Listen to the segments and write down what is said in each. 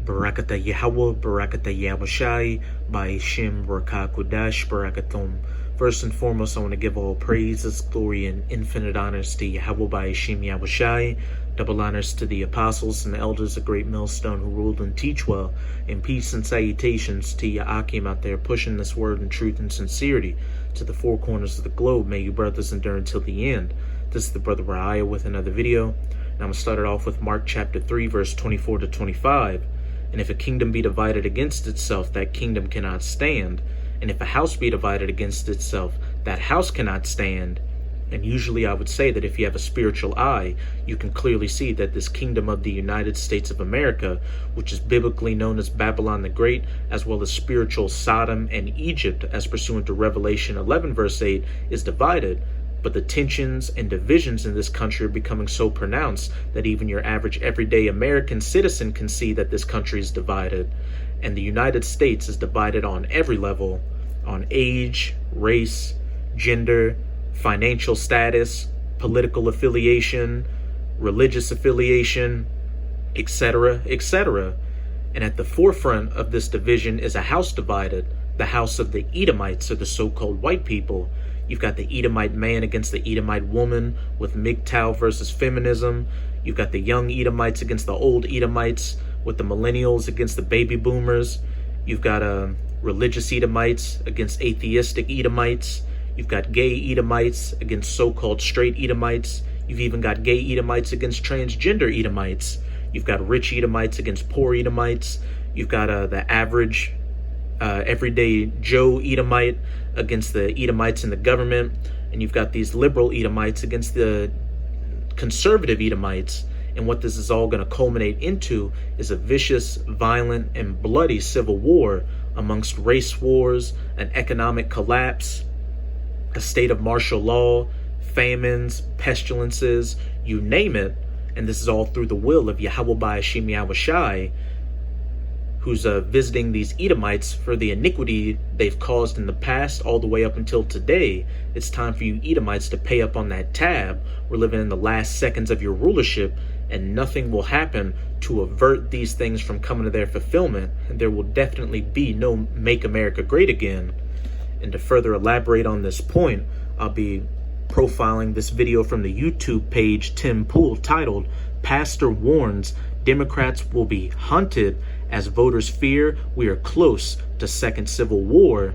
Barakata Yahweh, Barakata Yahushai, Ba'ishim Rakakudash, Barakatum. First and foremost, I want to give all praises, glory, and infinite honors to Yahweh Ba'ishim Yahushai. Double honors to the apostles and the elders of Great Millstone who ruled and teach well. And peace and salutations to Ya'akim out there pushing this word in truth and sincerity to the four corners of the globe. May you brothers endure until the end. This is the Brother Raya with another video. And I'm going to start it off with Mark chapter 3, verse 24 to 25. And if a kingdom be divided against itself, that kingdom cannot stand. And if a house be divided against itself, that house cannot stand. And usually I would say that if you have a spiritual eye, you can clearly see that this kingdom of the United States of America, which is biblically known as Babylon the Great, as well as spiritual Sodom and Egypt, as pursuant to Revelation 11 verse 8, is divided. But the tensions and divisions in this country are becoming so pronounced that even your average everyday American citizen can see that this country is divided. And the United States is divided on every level, on age, race, gender, financial status, political affiliation, religious affiliation, etc., etc. And at the forefront of this division is a house divided, the house of the Edomites, or the so-called white people. You've got the Edomite man against the Edomite woman with MGTOW versus feminism. You've got the young Edomites against the old Edomites with the millennials against the baby boomers. You've got religious Edomites against atheistic Edomites. You've got gay Edomites against so-called straight Edomites. You've even got gay Edomites against transgender Edomites. You've got rich Edomites against poor Edomites. You've got the average everyday Joe Edomite against the Edomites in the government, and you've got these liberal Edomites against the conservative Edomites. And what this is all going to culminate into is a vicious, violent, and bloody civil war amongst race wars, an economic collapse, a state of martial law, famines, pestilences, you name it. And this is all through the will of Yahweh Ba'ashim Yahushai, who's visiting these Edomites for the iniquity they've caused in the past all the way up until today. It's time for you Edomites to pay up on that tab. We're living in the last seconds of your rulership, and nothing will happen to avert these things from coming to their fulfillment. And there will definitely be no Make America Great Again. And to further elaborate on this point, I'll be profiling this video from the YouTube page Tim Pool titled, "Pastor Warns Democrats Will Be Hunted as Voters Fear We Are Close to Second Civil War."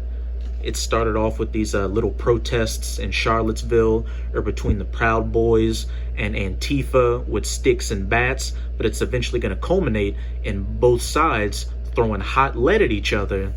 It started off with these little protests in Charlottesville, or between the Proud Boys and Antifa with sticks and bats, but it's eventually going to culminate in both sides throwing hot lead at each other.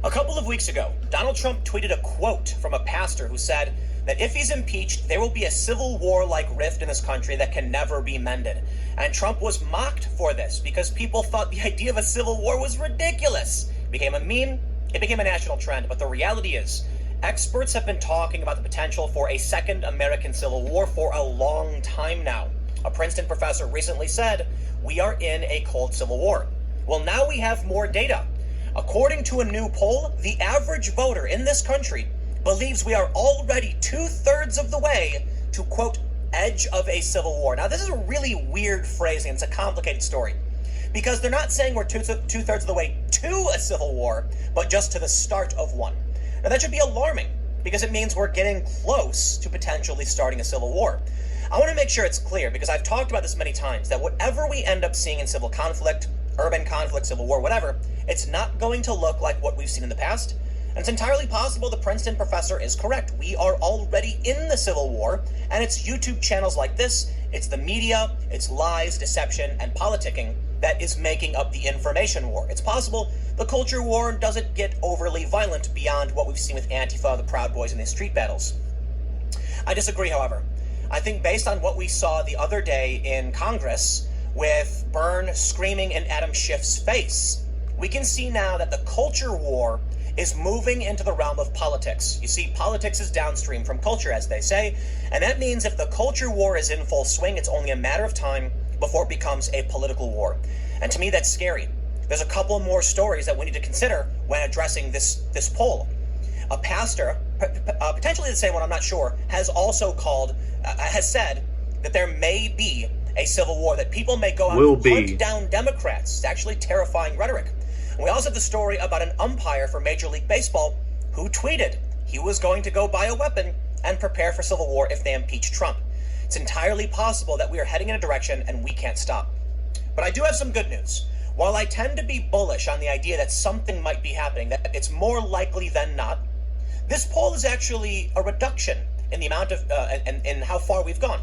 A couple of weeks ago, Donald Trump tweeted a quote from a pastor who said that if he's impeached, there will be a civil war-like rift in this country that can never be mended. And Trump was mocked for this because people thought the idea of a civil war was ridiculous. It became a meme, it became a national trend. But the reality is, experts have been talking about the potential for a second American Civil War for a long time now. A Princeton professor recently said, "We are in a cold civil war." Well, now we have more data. According to a new poll, the average voter in this country believes we are already 2/3 of the way to, quote, edge of a civil war. Now, this is a really weird phrasing. It's a complicated story because they're not saying we're two-thirds of the way to a civil war, but just to the start of one. Now, that should be alarming because it means we're getting close to potentially starting a civil war. I want to make sure it's clear, because I've talked about this many times, that whatever we end up seeing in civil conflict, urban conflict, civil war, whatever, it's not going to look like what we've seen in the past. And it's entirely possible the Princeton professor is correct. We are already in the Civil War, and it's YouTube channels like this, it's the media, it's lies, deception, and politicking that is making up the information war. It's possible the culture war doesn't get overly violent beyond what we've seen with Antifa, the Proud Boys, and these street battles. I disagree, however. I think based on what we saw the other day in Congress with Byrne screaming in Adam Schiff's face, we can see now that the culture war is moving into the realm of politics. You see, politics is downstream from culture, as they say, and that means if the culture war is in full swing, it's only a matter of time before it becomes a political war. And to me, that's scary. There's a couple more stories that we need to consider when addressing this poll. A pastor, potentially the same one, I'm not sure, has also has said that there may be a civil war, that people may go out Will and be. hunt down Democrats. It's actually terrifying rhetoric. And we also have the story about an umpire for Major League Baseball who tweeted he was going to go buy a weapon and prepare for civil war if they impeach Trump. It's entirely possible that we are heading in a direction and we can't stop. But I do have some good news. While I tend to be bullish on the idea that something might be happening, that it's more likely than not, this poll is actually a reduction in the amount of in how far we've gone.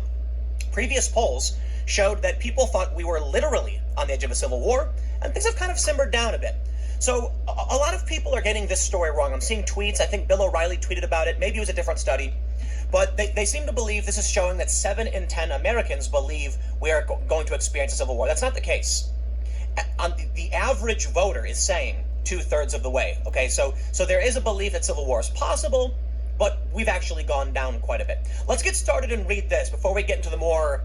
Previous polls showed that people thought we were literally on the edge of a civil war, and things have kind of simmered down a bit. So a lot of people are getting this story wrong. I'm seeing tweets. I think Bill O'Reilly tweeted about it. Maybe it was a different study. But they seem to believe this is showing that 7 in 10 Americans believe we are going to experience a civil war. That's not the case. The average voter is saying 2/3 of the way. Okay, so there is a belief that civil war is possible, but we've actually gone down quite a bit. Let's get started and read this before we get into the more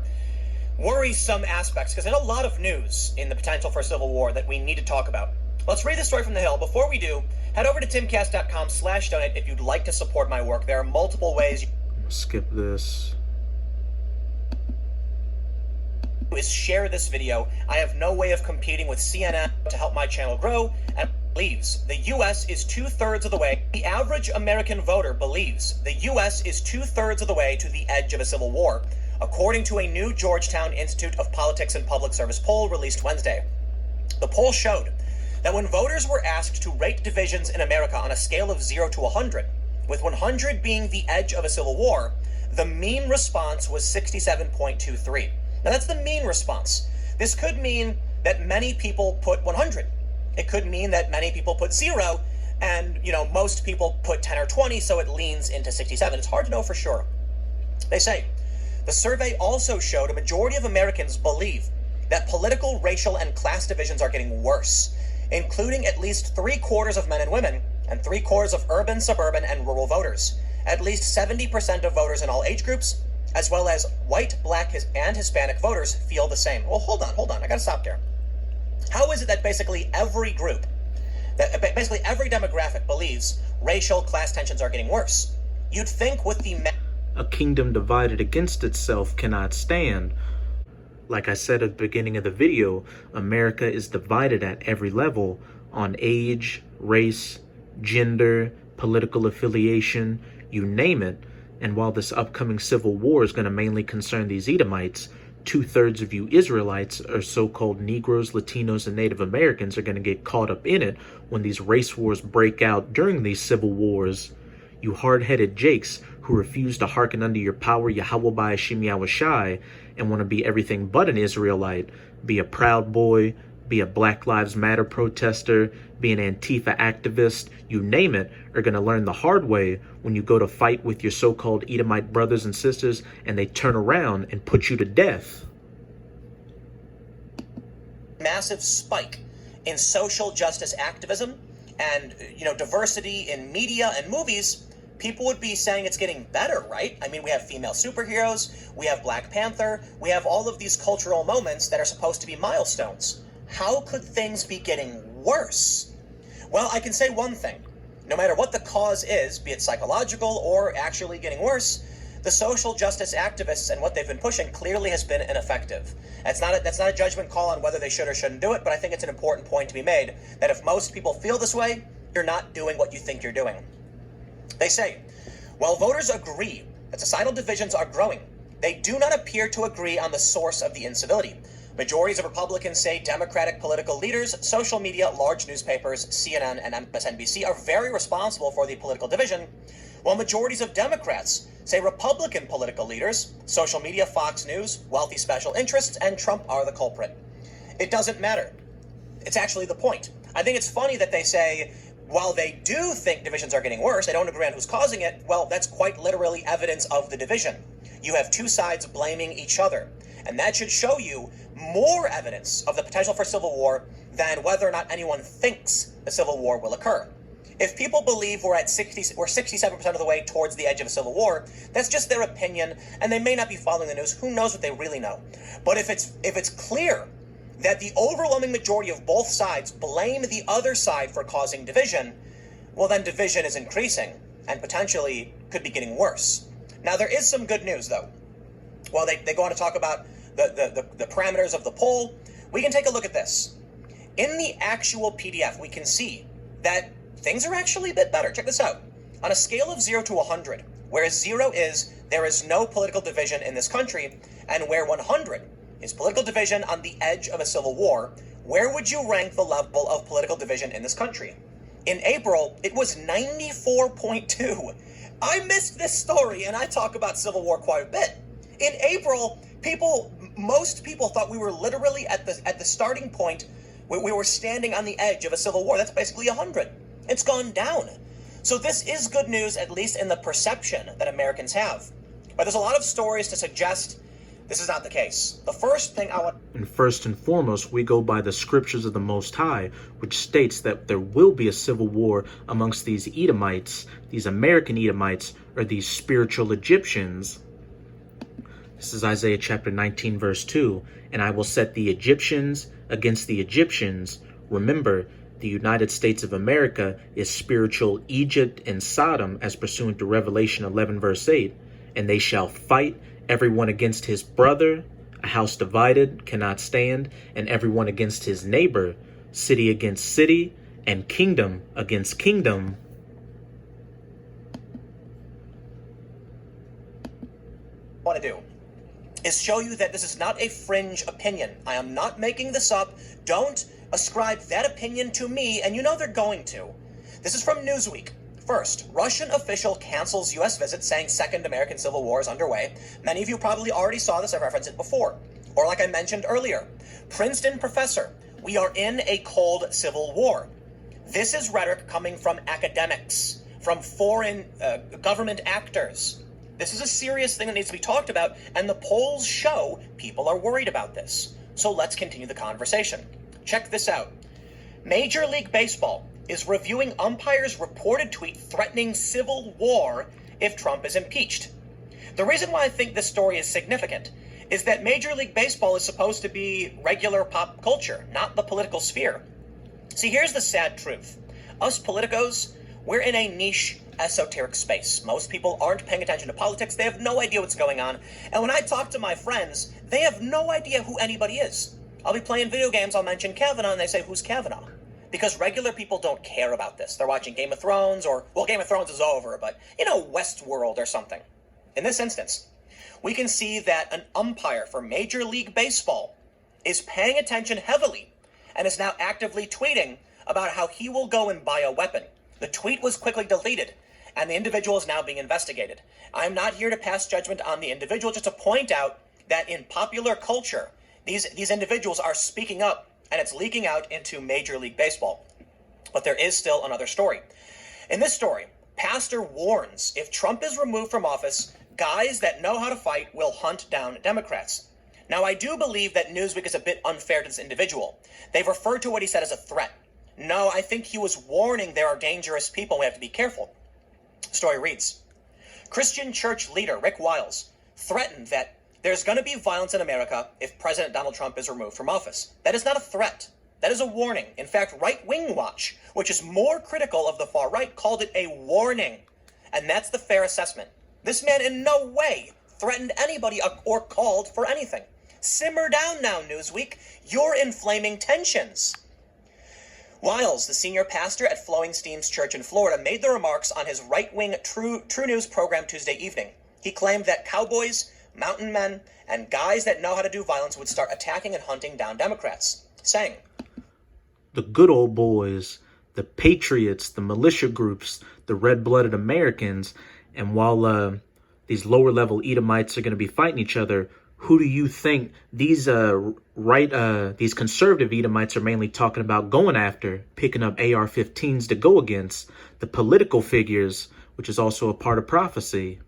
worrisome aspects, because there's a lot of news in the potential for a civil war that we need to talk about. Let's read the story from the Hill. Before we do, head over to timcast.com/donate if you'd like to support my work. There are multiple ways. Skip this. Is share this video. I have no way of competing with CNN to help my channel grow, and believes the U.S. is 2/3 of the way. The average American voter believes the U.S. is 2/3 of the way to the edge of a civil war, according to a new Georgetown Institute of Politics and Public Service poll released Wednesday. The poll showed that when voters were asked to rate divisions in America on a scale of 0 to 100, with 100 being the edge of a civil war, the mean response was 67.23. Now that's the mean response. This could mean that many people put 100. It could mean that many people put 0, and most people put 10 or 20, so it leans into 67. It's hard to know for sure. They say the survey also showed a majority of Americans believe that political, racial, and class divisions are getting worse, including at least 3/4 of men and women and 3/4 of urban, suburban, and rural voters. At least 70% of voters in all age groups, as well as white, black, and Hispanic voters, feel the same. Well, hold on. I gotta stop there. How is it that basically every group, that basically every demographic believes racial class tensions are getting worse? You'd think with the A kingdom divided against itself cannot stand. Like I said at the beginning of the video, America is divided at every level on age, race, gender, political affiliation, you name it. And while this upcoming civil war is going to mainly concern these Edomites, 2/3 of you Israelites, or so-called Negroes, Latinos, and Native Americans, are going to get caught up in it when these race wars break out during these civil wars. You hard-headed jakes who refuse to hearken unto your power, Yahweh Ba'ashim Yahushai, and want to be everything but an Israelite, be a Proud Boy, be a Black Lives Matter protester, be an Antifa activist, you name it, are going to learn the hard way when you go to fight with your so-called Edomite brothers and sisters and they turn around and put you to death. massive spike in social justice activism and diversity in media and movies, people would be saying it's getting better, right? I mean, we have female superheroes, we have Black Panther, we have all of these cultural moments that are supposed to be milestones. How could things be getting worse? Well, I can say one thing. No matter what the cause is, be it psychological or actually getting worse, the social justice activists and what they've been pushing clearly has been ineffective. That's not a judgment call on whether they should or shouldn't do it, but I think it's an important point to be made, that if most people feel this way, you're not doing what you think you're doing. They say, while voters agree that societal divisions are growing, they do not appear to agree on the source of the incivility. Majorities of Republicans say Democratic political leaders, social media, large newspapers, CNN, and MSNBC are very responsible for the political division, while majorities of Democrats say Republican political leaders, social media, Fox News, wealthy special interests, and Trump are the culprit. It doesn't matter. It's actually the point. I think it's funny that they say, while they do think divisions are getting worse, they don't agree on who's causing it. Well, that's quite literally evidence of the division. You have two sides blaming each other. And that should show you more evidence of the potential for civil war than whether or not anyone thinks a civil war will occur. If people believe we're 67% of the way towards the edge of a civil war, that's just their opinion, and they may not be following the news. Who knows what they really know? But if it's clear that the overwhelming majority of both sides blame the other side for causing division, well, then division is increasing and potentially could be getting worse. Now, there is some good news, though. Well, they go on to talk about the parameters of the poll, we can take a look at this. In the actual PDF, we can see that things are actually a bit better. Check this out. On a scale of 0 to 100, whereas 0 is there is no political division in this country, and where 100 is political division on the edge of a civil war, where would you rank the level of political division in this country? In April, it was 94.2. I missed this story, and I talk about civil war quite a bit. In April, most people thought we were literally at the starting point where we were standing on the edge of a civil war. That's basically 100. It's gone down. So this is good news, at least in the perception that Americans have. But there's a lot of stories to suggest this is not the case. The first thing I want... And first and foremost, we go by the scriptures of the Most High, which states that there will be a civil war amongst these Edomites, these American Edomites, or these spiritual Egyptians. This is Isaiah chapter 19, verse 2. And I will set the Egyptians against the Egyptians. Remember, the United States of America is spiritual Egypt and Sodom, as pursuant to Revelation 11, verse 8. And they shall fight, everyone against his brother. A house divided cannot stand, and everyone against his neighbor. City against city, and kingdom against kingdom. Want to do is show you that this is not a fringe opinion. I am not making this up. Don't ascribe that opinion to me, and you know they're going to. This is from Newsweek. First, Russian official cancels U.S. visit, saying Second American Civil War is underway. Many of you probably already saw this. I've referenced it before. Or like I mentioned earlier, Princeton professor, we are in a cold civil war. This is rhetoric coming from academics, from foreign government actors. This is a serious thing that needs to be talked about, and the polls show people are worried about this. So let's continue the conversation. Check this out. Major League Baseball is reviewing umpire's reported tweet threatening civil war if Trump is impeached. The reason why I think this story is significant is that Major League Baseball is supposed to be regular pop culture, not the political sphere. See, here's the sad truth. Us politicos, we're in a niche esoteric space. Most people aren't paying attention to politics. They have no idea what's going on. And when I talk to my friends, they have no idea who anybody is. I'll be playing video games, I'll mention Kavanaugh, and they say, who's Kavanaugh? Because regular people don't care about this. They're watching Game of Thrones, or, well, Game of Thrones is over, but, Westworld or something. In this instance, we can see that an umpire for Major League Baseball is paying attention heavily and is now actively tweeting about how he will go and buy a weapon. The tweet was quickly deleted, and the individual is now being investigated. I'm not here to pass judgment on the individual, just to point out that in popular culture, these individuals are speaking up, and it's leaking out into Major League Baseball. But there is still another story. In this story, pastor warns if Trump is removed from office, guys that know how to fight will hunt down Democrats. Now, I do believe that Newsweek is a bit unfair to this individual. They've referred to what he said as a threat. No, I think he was warning there are dangerous people and we have to be careful. The story reads, Christian church leader Rick Wiles threatened that there's going to be violence in America if President Donald Trump is removed from office. That is not a threat. That is a warning. In fact, Right Wing Watch, which is more critical of the far right, called it a warning. And that's the fair assessment. This man in no way threatened anybody or called for anything. Simmer down now, Newsweek. You're inflaming tensions. Wiles, the senior pastor at Flowing Streams Church in Florida, made the remarks on his right-wing True News program Tuesday evening. He claimed that cowboys, mountain men, and guys that know how to do violence would start attacking and hunting down Democrats, saying, The good old boys, the patriots, the militia groups, the red-blooded Americans, and while these lower-level Edomites are going to be fighting each other, who do you think these these conservative Edomites are mainly talking about going after, picking up AR-15s to go against? The political figures, which is also a part of prophecy.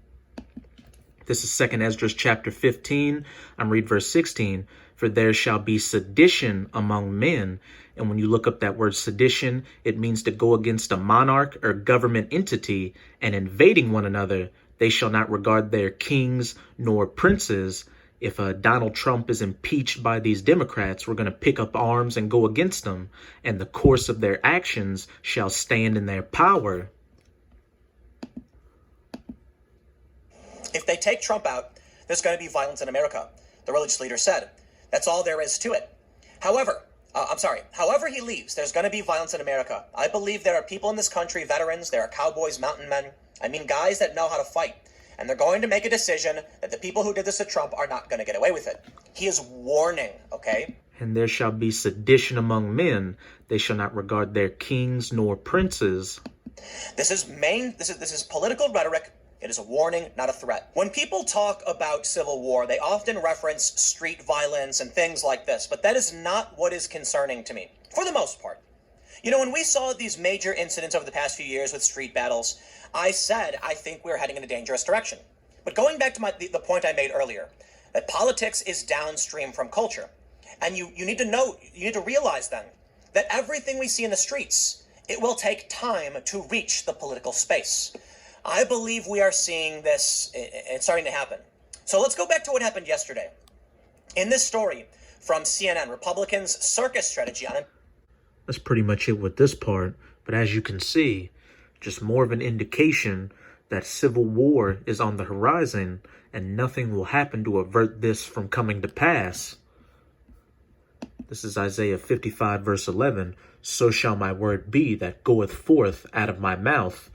This is 2 Esdras chapter 15. I'm reading verse 16. For there shall be sedition among men. And when you look up that word sedition, it means to go against a monarch or government entity and invading one another. They shall not regard their kings nor princes. If Donald Trump is impeached by these Democrats, we're going to pick up arms and go against them. And the course of their actions shall stand in their power. If they take Trump out, there's going to be violence in America. the religious leader said. That's all there is to it. However he leaves, there's going to be violence in America. I believe there are people in this country, veterans, there are cowboys, mountain men, guys that know how to fight. And they're going to make a decision that the people who did this to Trump are not going to get away with it. He is warning, okay? And there shall be sedition among men. They shall not regard their kings nor princes. This is political rhetoric. It is a warning, not a threat. When people talk about civil war, they often reference street violence and things like this, but that is not what is concerning to me, for the most part. You know, when we saw these major incidents over the past few years with street battles, I said I think we're heading in a dangerous direction. But going back to the point I made earlier, that politics is downstream from culture. And you need to realize then that everything we see in the streets, it will take time to reach the political space. I believe we are seeing this, it's starting to happen. So let's go back to what happened yesterday. In this story from CNN, Republicans' circus strategy on... That's pretty much it with this part. But as you can see, just more of an indication that civil war is on the horizon and nothing will happen to avert this from coming to pass. This is Isaiah 55 verse 11. So shall my word be that goeth forth out of my mouth,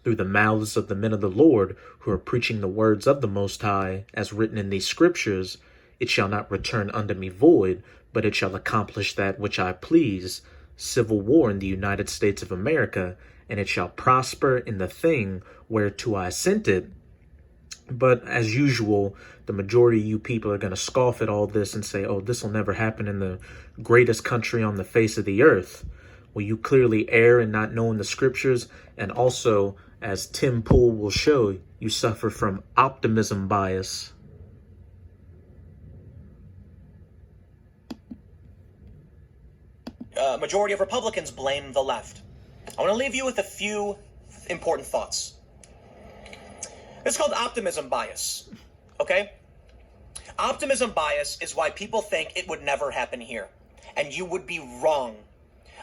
through the mouths of the men of the Lord, who are preaching the words of the Most High, as written in these scriptures. It shall not return unto me void, but it shall accomplish that which I please. Civil war in the United States of America, and it shall prosper in the thing whereto I sent it. But as usual, the majority of you people are going to scoff at all this and say, oh, this will never happen in the greatest country on the face of the earth. Well, you clearly err in not knowing the scriptures, and also, as Tim Pool will show, you suffer from optimism bias. Majority of Republicans blame the left. I want to leave you with a few important thoughts. It's called optimism bias, okay? Optimism bias is why people think it would never happen here, and you would be wrong.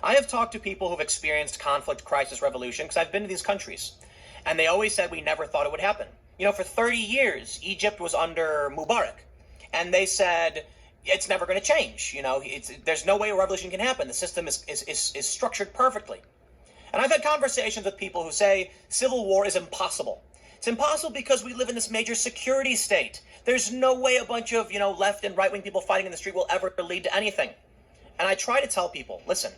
I have talked to people who've experienced conflict, crisis, revolution, because I've been to these countries, and they always said we never thought it would happen. You know, for 30 years, Egypt was under Mubarak, and they said it's never going to change. You know, there's no way a revolution can happen. The system is structured perfectly. And I've had conversations with people who say civil war is impossible. It's impossible because we live in this major security state. There's no way a bunch of, left and right-wing people fighting in the street will ever lead to anything. And I try to tell people, listen,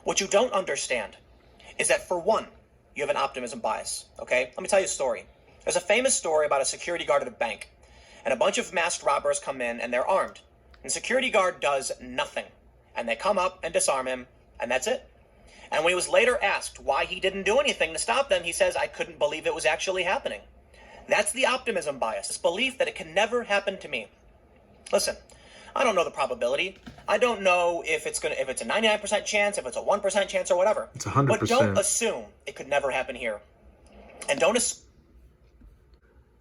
what you don't understand is that, for one, you have an optimism bias, okay? Let me tell you a story. There's a famous story about a security guard at a bank, and a bunch of masked robbers come in, and they're armed. And the security guard does nothing. And they come up and disarm him, and that's it. And when he was later asked why he didn't do anything to stop them, he says, I couldn't believe it was actually happening. That's the optimism bias, this belief that it can never happen to me. Listen, I don't know the probability. I don't know if it's a 99% chance, if it's a 1% chance or whatever. It's 100%. But don't assume it could never happen here. And don't assume.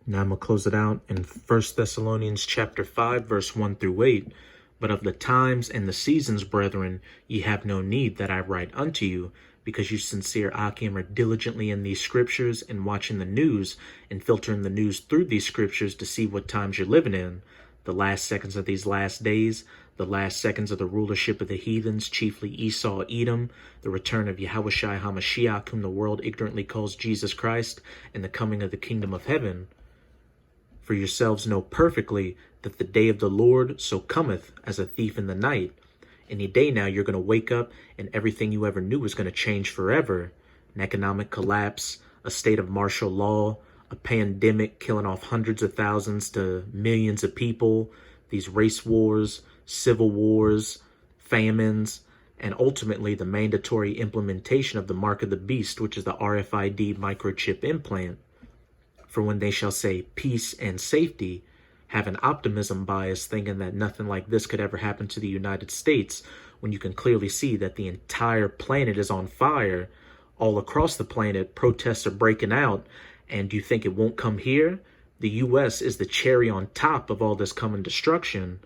Now I'm going to close it out in 1 Thessalonians chapter 5, verse 1 through 8. But of the times and the seasons, brethren, ye have no need that I write unto you, because you sincere Akim are diligently in these scriptures and watching the news and filtering the news through these scriptures to see what times you're living in. The last seconds of these last days, the last seconds of the rulership of the heathens, chiefly Esau, Edom, the return of Yahushua HaMashiach, whom the world ignorantly calls Jesus Christ, and the coming of the kingdom of heaven. For yourselves know perfectly that the day of the Lord so cometh as a thief in the night. Any day now you're going to wake up and everything you ever knew is going to change forever. An economic collapse, a state of martial law, a pandemic killing off hundreds of thousands to millions of people, these race wars, civil wars, famines, and ultimately the mandatory implementation of the mark of the beast, which is the RFID microchip implant. For when they shall say peace and safety, have an optimism bias thinking that nothing like this could ever happen to the United States, when you can clearly see that the entire planet is on fire. All across the planet, protests are breaking out, and you think it won't come here? The U.S. is the cherry on top of all this coming destruction.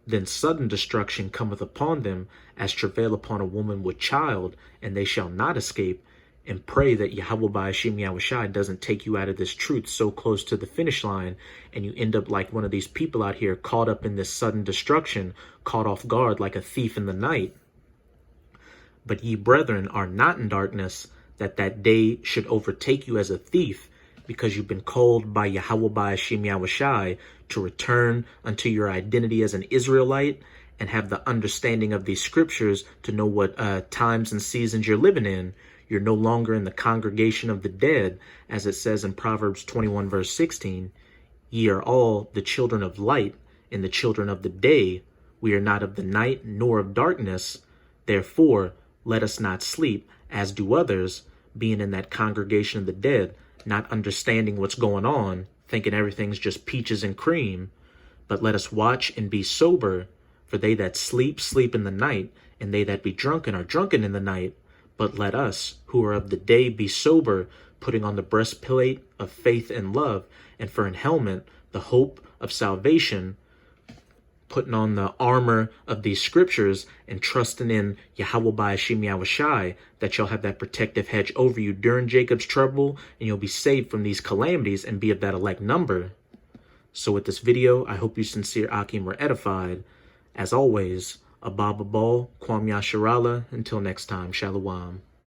Then sudden destruction cometh upon them, as travail upon a woman with child, and they shall not escape. and pray that Yahweh Ba'ashim Yahushai doesn't take you out of this truth so close to the finish line and you end up like one of these people out here caught up in this sudden destruction, caught off guard like a thief in the night. But ye brethren are not in darkness, that that day should overtake you as a thief, because you've been called by Yahweh Ba'ashim Yahushai to return unto your identity as an Israelite and have the understanding of these scriptures to know what times and seasons you're living in. You're no longer in the congregation of the dead, as it says in Proverbs 21 verse 16. Ye are all the children of light and the children of the day. We are not of the night nor of darkness. Therefore, let us not sleep, as do others, being in that congregation of the dead, not understanding what's going on, thinking everything's just peaches and cream. But let us watch and be sober, for they that sleep, sleep in the night, and they that be drunken are drunken in the night. But let us, who are of the day, be sober, putting on the breastplate of faith and love, and for an helmet, the hope of salvation, putting on the armor of these scriptures and trusting in Yahweh Ba'ashim Yahushai, that you'll have that protective hedge over you during Jacob's trouble, and you'll be saved from these calamities and be of that elect number. So with this video, I hope you sincere Akim were edified. As always, Abba Babal, Kwam Yasharala. Until next time, Shalom.